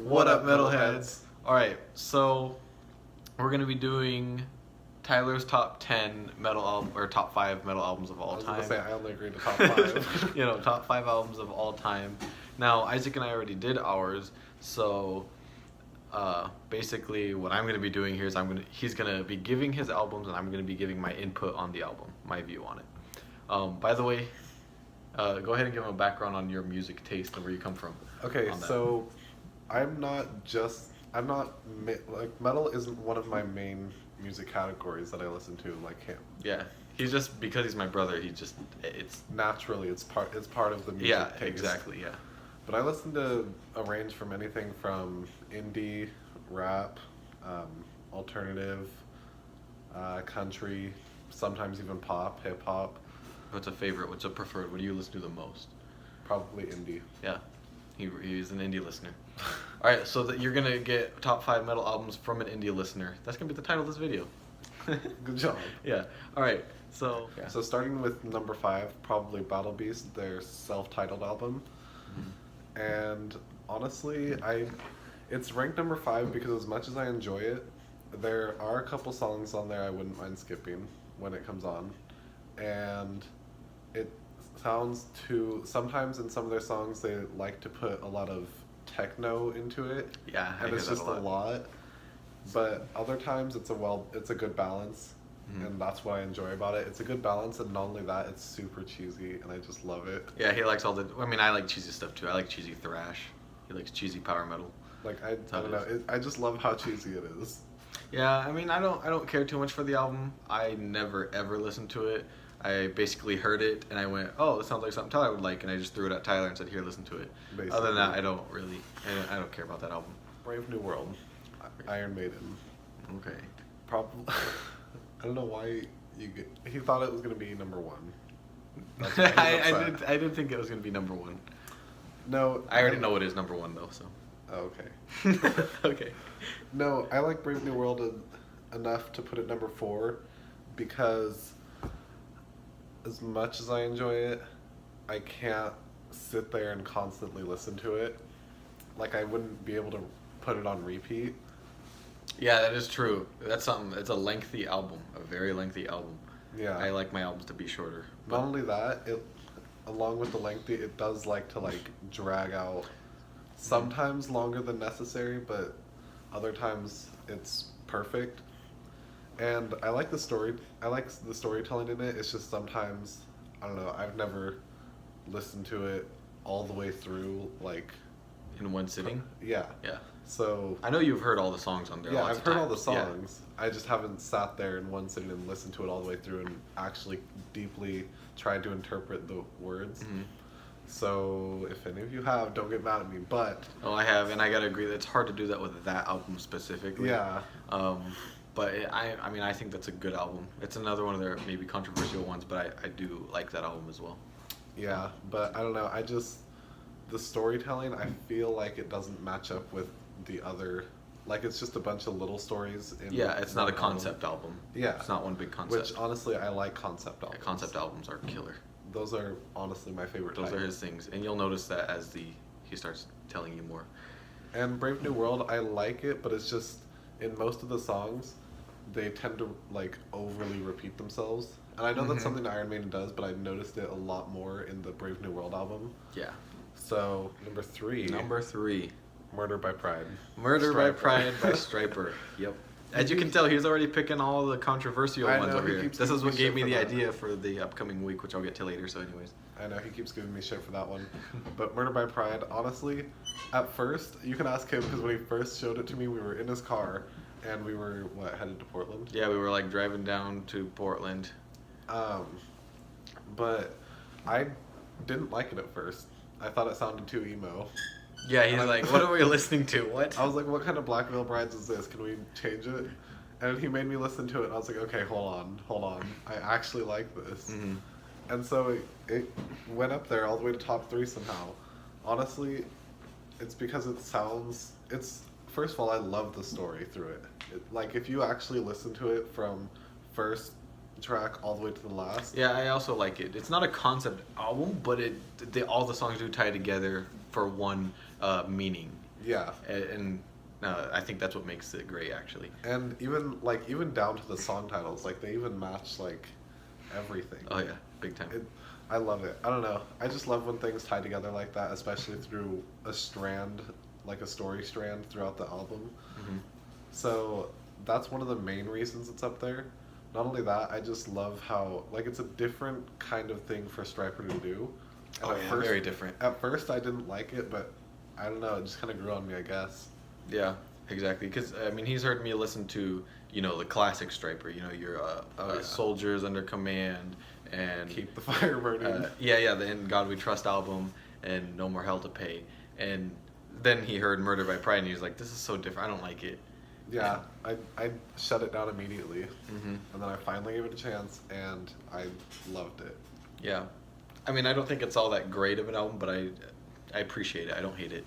What up, Metalheads? Alright, so we're going to be doing Tyler's top 10 metal album, or top 5 metal albums of all time. I was going to say, I only agreed to top 5. You know, top 5 albums of all time. Now, Isaac and I already did ours, so basically what I'm going to be doing here is he's going to be giving his albums, and I'm going to be giving my input on the album, my view on it. By the way, go ahead and give him a background on your music taste and where you come from. Okay, so metal isn't one of my main music categories that I listen to like him. Yeah, he's just, because he's my brother, it's naturally it's part of the music taste. Yeah, exactly, yeah. But I listen to a range from anything from indie, rap, alternative, country, sometimes even pop, hip hop. What's a favorite? What's a preferred? What do you listen to the most? Probably indie. Yeah, he's an indie listener. All right, so you're gonna get top 5 metal albums from an indie listener. That's gonna be the title of this video. Good job. Yeah. All right. So yeah. So starting with number 5, probably Battle Beast, their self-titled album. Mm-hmm. And honestly, it's ranked number 5 because as much as I enjoy it, there are a couple songs on there I wouldn't mind skipping when it comes on, and it sounds sometimes in some of their songs they like to put a lot of techno into it. Yeah, and it's just a lot. But other times it's a good balance, and that's what I enjoy about it. It's a good balance, and not only that, it's super cheesy, and I just love it. Yeah, he likes I mean, I like cheesy stuff too. I like cheesy thrash. He likes cheesy power metal. Like I don't know. I just love how cheesy it is. Yeah, I mean, I don't care too much for the album. I never ever listened to it. I basically heard it and I went, oh, this sounds like something Tyler would like, and I just threw it at Tyler and said, here, listen to it. Basically. Other than that, I don't care about that album. Brave New World, Iron Maiden. Okay. Probably. I don't know why he thought it was gonna be number 1. I didn't think it was gonna be number 1. No, I already know it is number 1 though, so. Oh, okay. Okay. No, I like Brave New World enough to put it number 4 because as much as I enjoy it, I can't sit there and constantly listen to it. Like, I wouldn't be able to put it on repeat. Yeah, that is true. That's something. It's a lengthy album, a very lengthy album. Yeah. I like my albums to be shorter. Not only that, along with the lengthy, it does like to drag out. Sometimes longer than necessary, but other times it's perfect. And I like the story. I like the storytelling in it. It's just sometimes, I don't know, I've never listened to it all the way through, in one sitting? Yeah. Yeah. So I know you've heard all the songs on there. Yeah, I've heard all the songs. Yeah. I just haven't sat there in one sitting and listened to it all the way through and actually deeply tried to interpret the words. Mm-hmm. So if any of you have, don't get mad at me, but... Oh, I have, and I gotta agree that it's hard to do that with that album specifically. Yeah. But I mean, I think that's a good album. It's another one of their maybe controversial ones, but I do like that album as well. Yeah, but I don't know, the storytelling, I feel like it doesn't match up with the other... it's just a bunch of little stories. It's not a concept album. Yeah. It's not one big concept. Which, honestly, I like concept albums. Yeah, concept albums are killer. Those are honestly my favorite type. Those are his things, and you'll notice that as he starts telling you more. And Brave New World, I like it, but it's just in most of the songs, they tend to overly repeat themselves. And I know that's something Iron Maiden does, but I've noticed it a lot more in the Brave New World album. Yeah. So number 3. Murder by Pride. Murder by Pride by Stryper. Yep. As you can tell, he's already picking all the controversial ones over here. This is what gave me the idea for the upcoming week, which I'll get to later, so anyways. I know, he keeps giving me shit for that one. But Murder by Pride, honestly, at first, you can ask him, because when he first showed it to me, we were in his car, and we were, headed to Portland? Yeah, we were, driving down to Portland. But I didn't like it at first. I thought it sounded too emo. Yeah, he's like, what are we listening to? What? I was like, what kind of Black Veil Brides is this? Can we change it? And he made me listen to it, and I was like, okay, hold on. I actually like this. Mm-hmm. And so it went up there all the way to top 3 somehow. Honestly, it's because first of all, I love the story through it. If you actually listen to it from first track all the way to the last. Yeah, I also like it. It's not a concept album, but all the songs do tie together for one meaning. Yeah. And I think that's what makes it great, actually. And even down to the song titles, like they even match like everything. Oh yeah, big time. I love it. I don't know. I just love when things tie together like that, especially through a strand, like a story strand throughout the album. Mm-hmm. So that's one of the main reasons it's up there. Not only that, I just love how like it's a different kind of thing for Stryper to do. And Oh yeah, very different. At first, I didn't like it, but I don't know. It just kind of grew on me, I guess. Yeah, exactly. Because I mean, he's heard me listen to the classic Stryper. Your Soldiers Under Command and Keep the Fire Burning. The In God We Trust album and No More Hell to Pay. And then he heard Murder by Pride and he was like, "This is so different. I don't like it." Yeah, I shut it down immediately, mm-hmm. and then I finally gave it a chance, and I loved it. Yeah, I mean, I don't think it's all that great of an album, but I appreciate it. I don't hate it.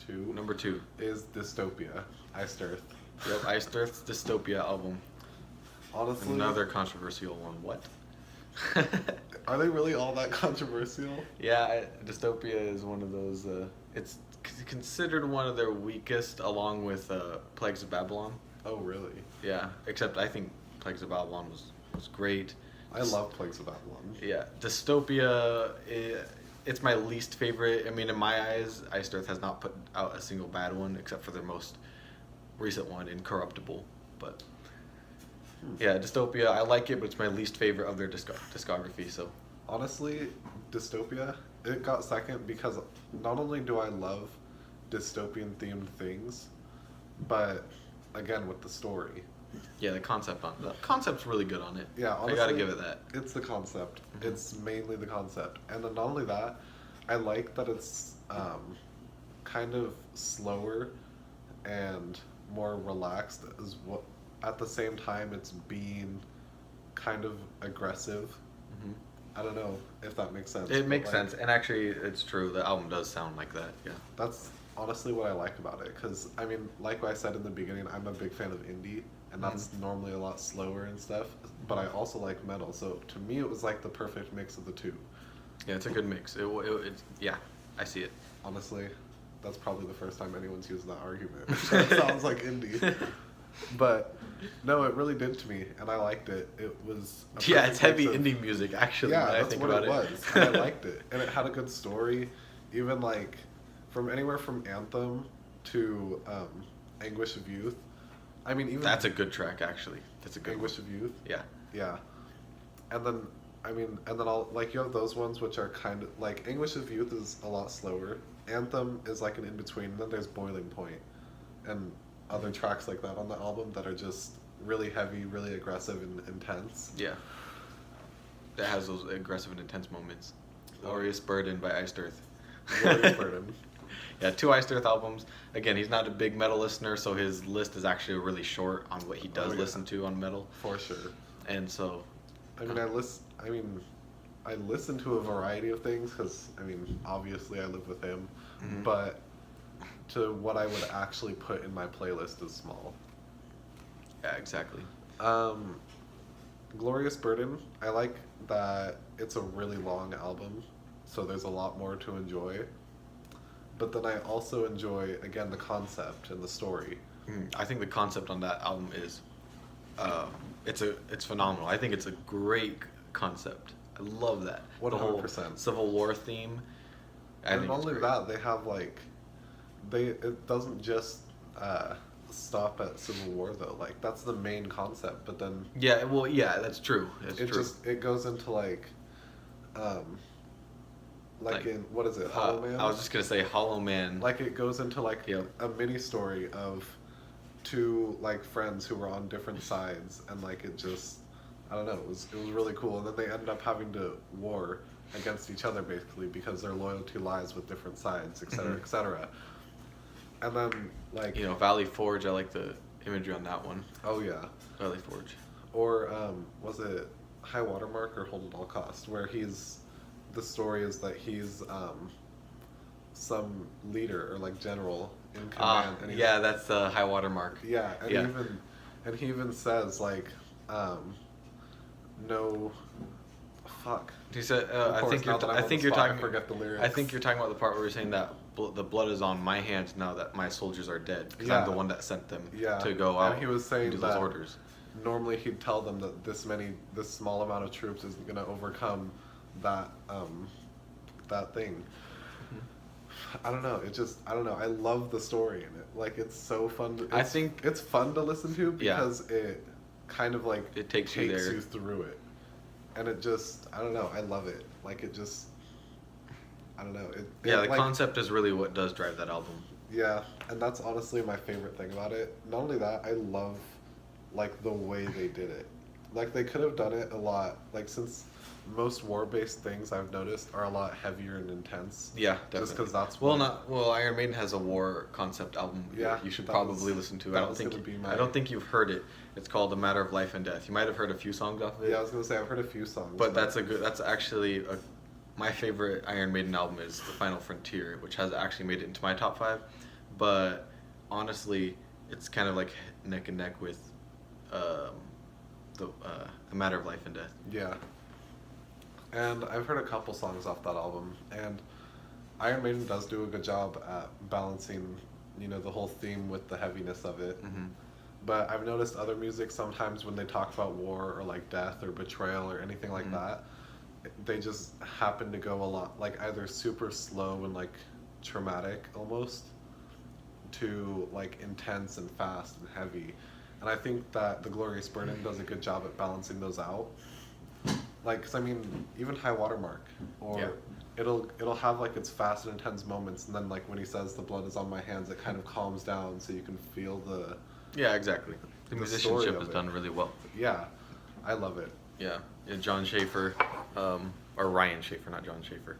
Number 2 is Dystopia, Iced Earth. Yep, Iced Earth's Dystopia album. Honestly, another controversial one. What? Are they really all that controversial? Yeah, Dystopia is one of those. It's considered one of their weakest, along with Plagues of Babylon. Oh, really? Yeah, except I think Plagues of Babylon was great. I love Plagues of Babylon. Yeah, Dystopia, it's my least favorite. I mean, in my eyes, Iced Earth has not put out a single bad one, except for their most recent one, Incorruptible. But yeah, Dystopia, I like it, but it's my least favorite of their discography. So honestly, Dystopia, it got second because not only do I love dystopian themed things, but again with the story. Yeah, the concept's really good on it. Yeah, honestly, I gotta give it that. It's the concept. Mm-hmm. It's mainly the concept, and then not only that, I like that it's kind of slower and more relaxed as well. At the same time, it's being kind of aggressive. Mm-hmm. I don't know if that makes sense. It makes sense, and actually, it's true. The album does sound like that. Yeah. That's honestly what I like about it, because I mean, like I said in the beginning, I'm a big fan of indie, and that's normally a lot slower and stuff. But I also like metal, so to me, it was like the perfect mix of the two. Yeah, it's a good mix. Yeah, I see it. Honestly, that's probably the first time anyone's used that argument. That sounds like indie. But no, it really did to me, and I liked it. It was it's heavy indie music, actually. Yeah, when that's I think what about it was. And I liked it, and it had a good story. Even like from anywhere from Anthem to Anguish of Youth. I mean, even that's a good track, actually. That's a good Anguish one. of Youth. Yeah. Yeah, and then I'll like you have those ones which are kind of like Anguish of Youth is a lot slower. Anthem is like an in between. Then there's Boiling Point, and other tracks like that on the album that are just really heavy, really aggressive and intense. Yeah. That has those aggressive and intense moments. Glorious Burden by Iced Earth. Glorious Burden. Yeah, 2 Iced Earth albums. Again, he's not a big metal listener, so his list is actually really short on what he does listen to on metal. For sure. And so... I listen to a variety of things because, obviously I live with him, but to what I would actually put in my playlist is small. Yeah, exactly. Glorious Burden, I like that it's a really long album, so there's a lot more to enjoy. But then I also enjoy, again, the concept and the story. I think the concept on that album is, it's phenomenal. I think it's a great concept. I love that. 100%. The whole Civil War theme. And not only that, they have it doesn't just stop at Civil War though. Like that's the main concept, but then that's true. It goes into in what is it, Hollow Man? I was just gonna say Hollow Man. Like it goes into a mini story of 2 friends who were on different sides, and it just I don't know. It was really cool, and then they end up having to war against each other basically because their loyalty lies with different sides, etc., etc. And then Valley Forge. I like the imagery on that one. Oh yeah, Valley Forge. Or was it High Watermark or Hold at All Cost, where the story is that he's some leader or general in command. And that's High Watermark. Yeah, and he even says no, fuck. He said, I think you're talking. I forget the lyrics. I think you're talking about the part where you're saying that the blood is on my hands now that my soldiers are dead because Yeah. I'm the one that sent them Yeah. to go out. And he was saying and do that those orders. normally he'd tell them that this small amount of troops isn't going to overcome that that thing. I don't know. I don't know. I love the story in it. Like, it's so fun. I think it's fun to listen to because it kind of like it takes you there. you through it, and it just I don't know. I love it. Like, it just I don't know. The like, concept is really what does drive that album. Yeah, and that's honestly my favorite thing about it. Not only that, I love like the way they did it. Like, they could have done it a lot. Like, since most war-based things I've noticed are a lot heavier and intense. Yeah, definitely. Just because that's Iron Maiden has a war concept album. Yeah, you should probably listen to. I don't think you've heard it. It's called A Matter of Life and Death. You might have heard a few songs off of it. Yeah, I was gonna say I've heard a few songs. But that's actually my favorite Iron Maiden album is The Final Frontier, which has actually made it into my top 5. But honestly, it's kind of like neck and neck with A Matter of Life and Death. Yeah. And I've heard a couple songs off that album, and Iron Maiden does do a good job at balancing, the whole theme with the heaviness of it. Mm-hmm. But I've noticed other music sometimes when they talk about war or like death or betrayal or anything like that, they just happen to go a lot, like either super slow and like traumatic almost, to like intense and fast and heavy. And I think that The Glorious Burden does a good job at balancing those out. Like, 'cause I mean, even High Watermark, or it'll have like its fast and intense moments, and then like when he says the blood is on my hands, it kind of calms down so you can feel the. Yeah, exactly. The musicianship is done really well. Yeah, I love it. Yeah, John Schaefer, or Ryan Schaefer, not John Schaefer.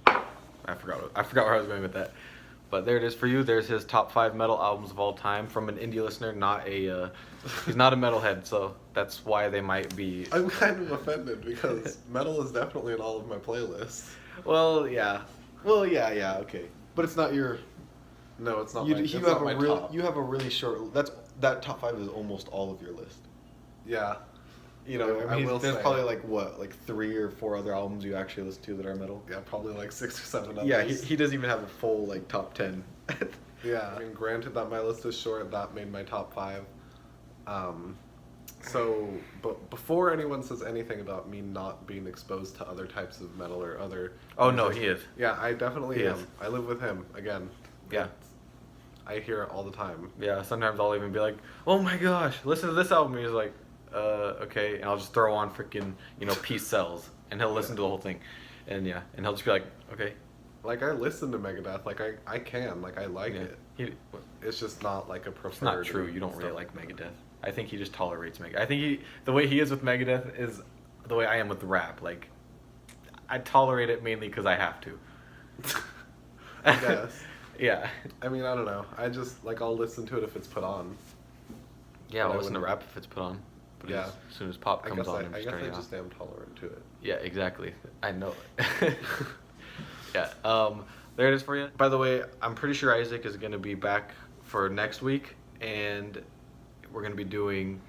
I forgot where I was going with that. But there it is for you. There's his top 5 metal albums of all time from an indie listener, he's not a metalhead, so that's why they might be. I'm kind of offended because metal is definitely in all of my playlists. Well, yeah, okay, but it's not your. No, it's not. You top. You have a really short. That top 5 is almost all of your list. Yeah. There's probably like 3 or 4 other albums you actually listen to that are metal. Yeah, probably like 6 or 7 others. Yeah, he doesn't even have a full like top 10. Yeah, I mean, granted that my list is short, that made my top 5. But before anyone says anything about me not being exposed to other types of metal or other. Oh no, he is. Yeah, I definitely am. Is. I live with him again. Yeah. I hear it all the time. Yeah, sometimes I'll even be like, "Oh my gosh, listen to this album." He's like, okay, and I'll just throw on freaking, Peace Sells, and he'll listen to the whole thing, and he'll just be like, okay. Like, I listen to Megadeth, like I can, like I like it. It's just not like a preferred. It's not true. You don't really like Megadeth. I think he just tolerates Megadeth. I think the way he is with Megadeth is the way I am with rap. Like, I tolerate it mainly because I have to. I guess. Yeah. I mean, I don't know. I just I'll listen to it if it's put on. Yeah, I'll listen to rap if it's put on. But yeah. As soon as pop comes on, I guess I just am tolerant to it. Yeah, exactly. I know. Yeah. There it is for you. By the way, I'm pretty sure Isaac is going to be back for next week, and we're going to be doing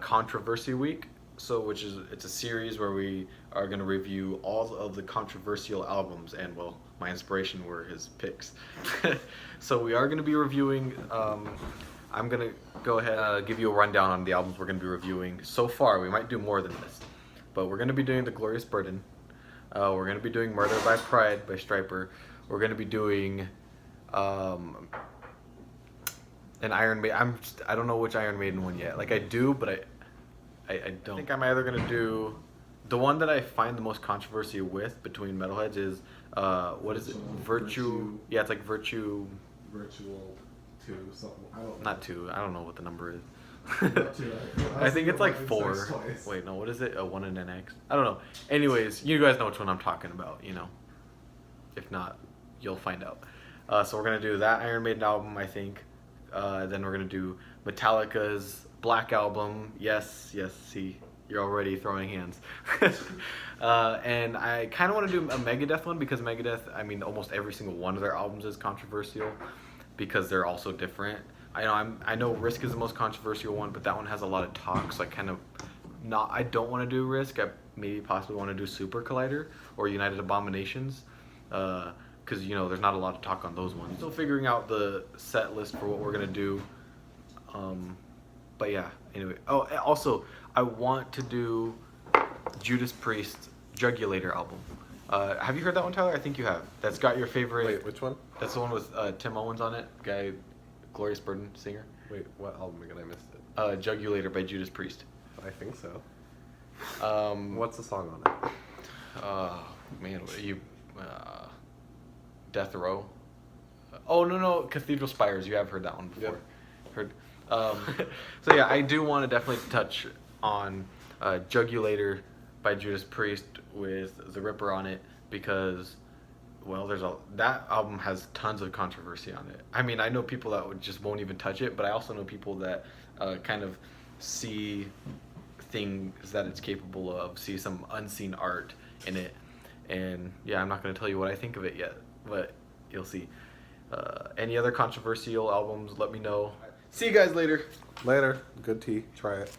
Controversy Week. So, it's a series where we are going to review all of the controversial albums, and my inspiration were his picks. So we are going to be reviewing. I'm going to go ahead give you a rundown on the albums we're going to be reviewing so far. We might do more than this, but we're going to be doing The Glorious Burden. We're going to be doing Murder by Pride by Stryper. We're going to be doing an Iron Maiden. I don't know which Iron Maiden one yet. Like, I do, but I don't. I think I'm either going to do the one that I find the most controversy with between metalheads is what is it? Virtue. Yeah, it's like Virtual 2 something. I don't know. Not 2. I don't know what the number is. Not 2. I think it's like 4. Wait, no, what is it? A 1 and an X? I don't know. Anyways, you guys know which one I'm talking about, If not, you'll find out. So we're going to do that Iron Maiden album, I think. Then we're going to do Metallica's Black Album. Yes, see, you're already throwing hands. And I kind of want to do a Megadeth one because Megadeth, I mean, almost every single one of their albums is controversial because they're all so different. I know Risk is the most controversial one, but that one has a lot of talk, so I don't want to do Risk. I maybe possibly want to do Super Collider or United Abominations. because there's not a lot of talk on those ones. Still figuring out the set list for what we're gonna do. But yeah, anyway. Oh, also, I want to do Judas Priest's Jugulator album. Have you heard that one, Tyler? I think you have. That's got your favorite. Wait, which one? That's the one with Tim Owens on it. Guy, Glorious Burden singer. Wait, what album again? I missed it. Jugulator by Judas Priest. I think so. What's What's the song on it? Man, Death Row. Oh no, Cathedral Spires. You have heard that one before. Yep. Heard. So yeah, I do want to definitely touch on Jugulator by Judas Priest with the Ripper on it because, well, that album has tons of controversy on it. I mean, I know people that won't even touch it, but I also know people that kind of see things that it's capable of, see some unseen art in it, and yeah, I'm not going to tell you what I think of it yet, but you'll see. Any other controversial albums, let me know. See you guys later. Later. Good tea. Try it.